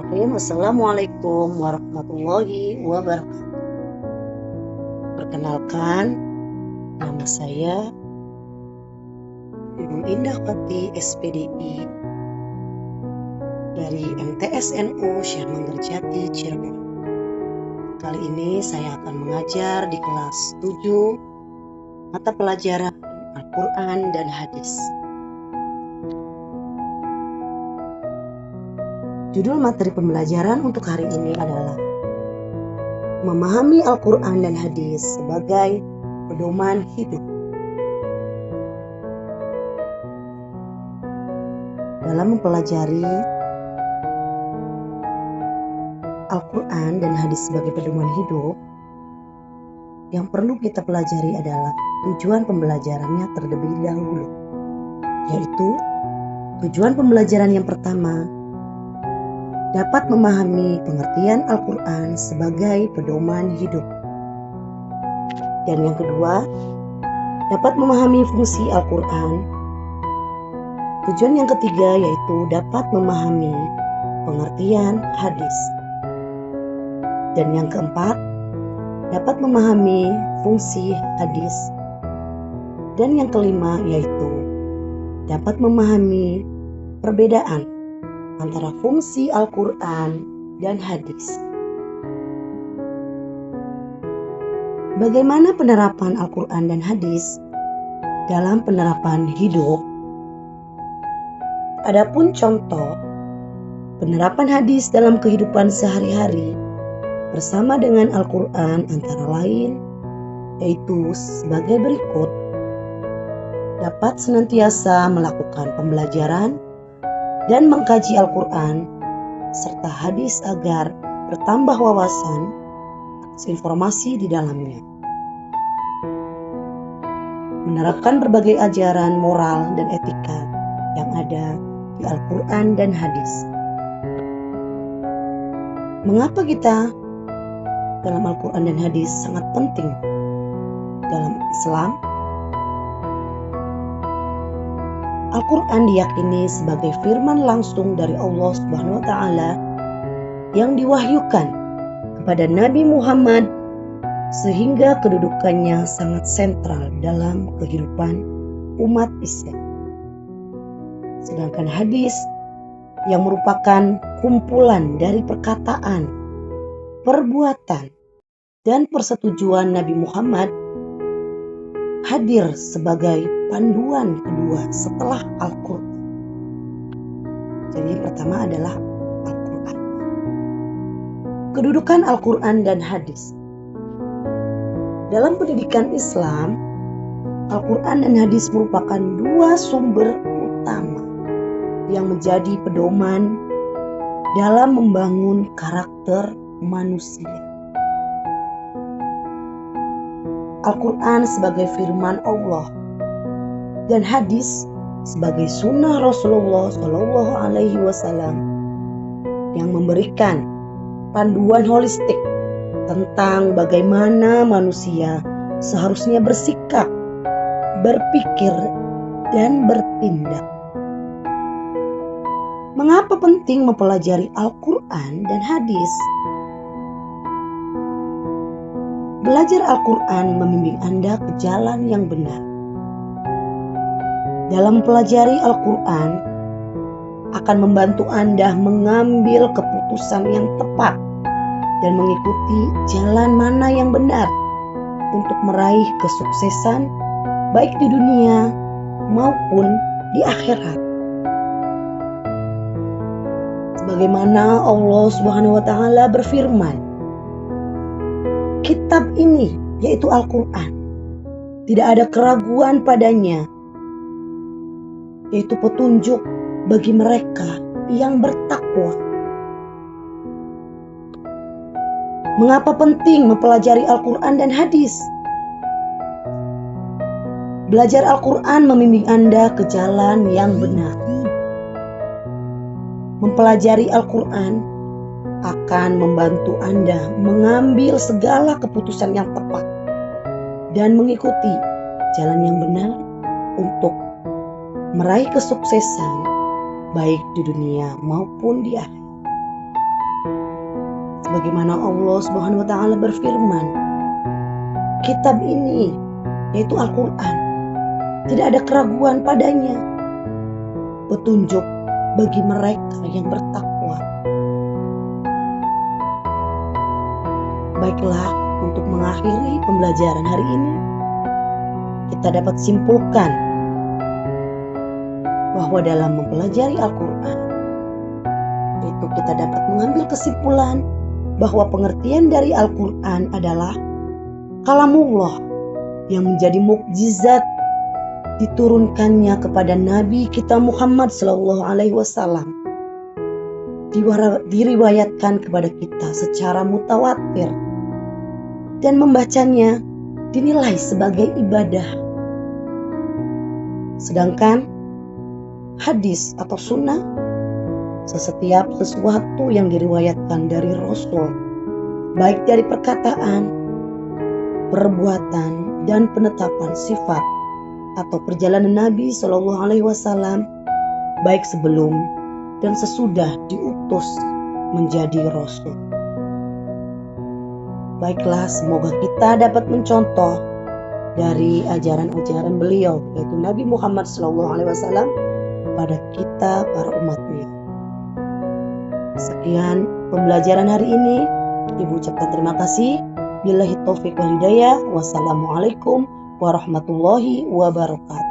Bismillahirrahmanirrahim. Assalamualaikum warahmatullahi wabarakatuh. Perkenalkan, nama saya Ibu Indah Pati SPDI dari MTSNU Syekh Manggarjati Cirebon. Kali ini saya akan mengajar di kelas 7 mata pelajaran Al-Quran dan Hadis. Judul materi pembelajaran untuk hari ini adalah memahami Al-Quran dan Hadis sebagai pedoman hidup. Dalam mempelajari Al-Quran dan Hadis sebagai pedoman hidup, yang perlu kita pelajari adalah tujuan pembelajarannya terlebih dahulu, yaitu tujuan pembelajaran yang pertama, dapat memahami pengertian Al-Quran sebagai pedoman hidup. Dan yang kedua, dapat memahami fungsi Al-Quran. Tujuan yang ketiga yaitu dapat memahami pengertian hadis. Dan yang keempat, dapat memahami fungsi hadis. Dan yang kelima yaitu dapat memahami perbedaan antara fungsi Al-Quran dan hadis. Bagaimana penerapan Al-Quran dan hadis dalam penerapan hidup? Adapun contoh penerapan hadis dalam kehidupan sehari-hari bersama dengan Al-Quran antara lain yaitu sebagai berikut: dapat senantiasa melakukan pembelajaran dan mengkaji Al-Quran serta hadis agar bertambah wawasan atas informasi di dalamnya. Menerapkan berbagai ajaran moral dan etika yang ada di Al-Quran dan hadis. Mengapa kita dalam Al-Quran dan hadis sangat penting dalam Islam? Al-Quran diyakini sebagai firman langsung dari Allah Subhanahu wa Ta'ala yang diwahyukan kepada Nabi Muhammad sehingga kedudukannya sangat sentral dalam kehidupan umat Islam. Sedangkan hadis yang merupakan kumpulan dari perkataan, perbuatan, dan persetujuan Nabi Muhammad hadir sebagai panduan kedua setelah Al-Quran. Jadi yang pertama adalah Al-Quran. Kedudukan Al-Quran dan hadis. Dalam pendidikan Islam, Al-Quran dan hadis merupakan dua sumber utama yang menjadi pedoman dalam membangun karakter manusia. Al-Quran sebagai firman Allah dan hadis sebagai sunnah Rasulullah Shallallahu Alaihi Wasallam yang memberikan panduan holistik tentang bagaimana manusia seharusnya bersikap, berpikir, dan bertindak. Mengapa penting mempelajari Al-Quran dan hadis? Belajar Al-Quran membimbing Anda ke jalan yang benar. Dalam mempelajari Al-Quran akan membantu Anda mengambil keputusan yang tepat dan mengikuti jalan mana yang benar untuk meraih kesuksesan baik di dunia maupun di akhirat. Sebagaimana Allah Subhanahu wa Ta'ala berfirman, kitab ini, yaitu Al-Quran, tidak ada keraguan padanya, yaitu petunjuk bagi mereka yang bertakwa. Mengapa penting mempelajari Al-Quran dan hadis? Belajar Al-Quran membimbing Anda ke jalan yang benar. Mempelajari Al-Quran akan membantu Anda mengambil segala keputusan yang tepat dan mengikuti jalan yang benar untuk meraih kesuksesan baik di dunia maupun di akhirat. Sebagaimana Allah Subhanahu wa taala berfirman, kitab ini yaitu Al-Qur'an tidak ada keraguan padanya, petunjuk bagi mereka yang bertakwa. Baiklah, untuk mengakhiri pembelajaran hari ini, kita dapat simpulkan bahwa dalam mempelajari Al-Quran, itu kita dapat mengambil kesimpulan bahwa pengertian dari Al-Quran adalah kalamullah yang menjadi mukjizat diturunkannya kepada Nabi kita Muhammad SAW. Diriwayatkan kepada kita secara mutawatir dan membacanya dinilai sebagai ibadah. Sedangkan hadis atau sunnah, setiap sesuatu yang diriwayatkan dari Rasul, baik dari perkataan, perbuatan, dan penetapan sifat atau perjalanan Nabi SAW, baik sebelum dan sesudah diutus menjadi Rasul. Baiklah, semoga kita dapat mencontoh dari ajaran-ajaran beliau, yaitu Nabi Muhammad SAW, pada kita para umatnya. Sekian pembelajaran hari ini. Ibu ucapkan terima kasih. Billahi taufiq wal hidayah. Wassalamualaikum warahmatullahi wabarakatuh.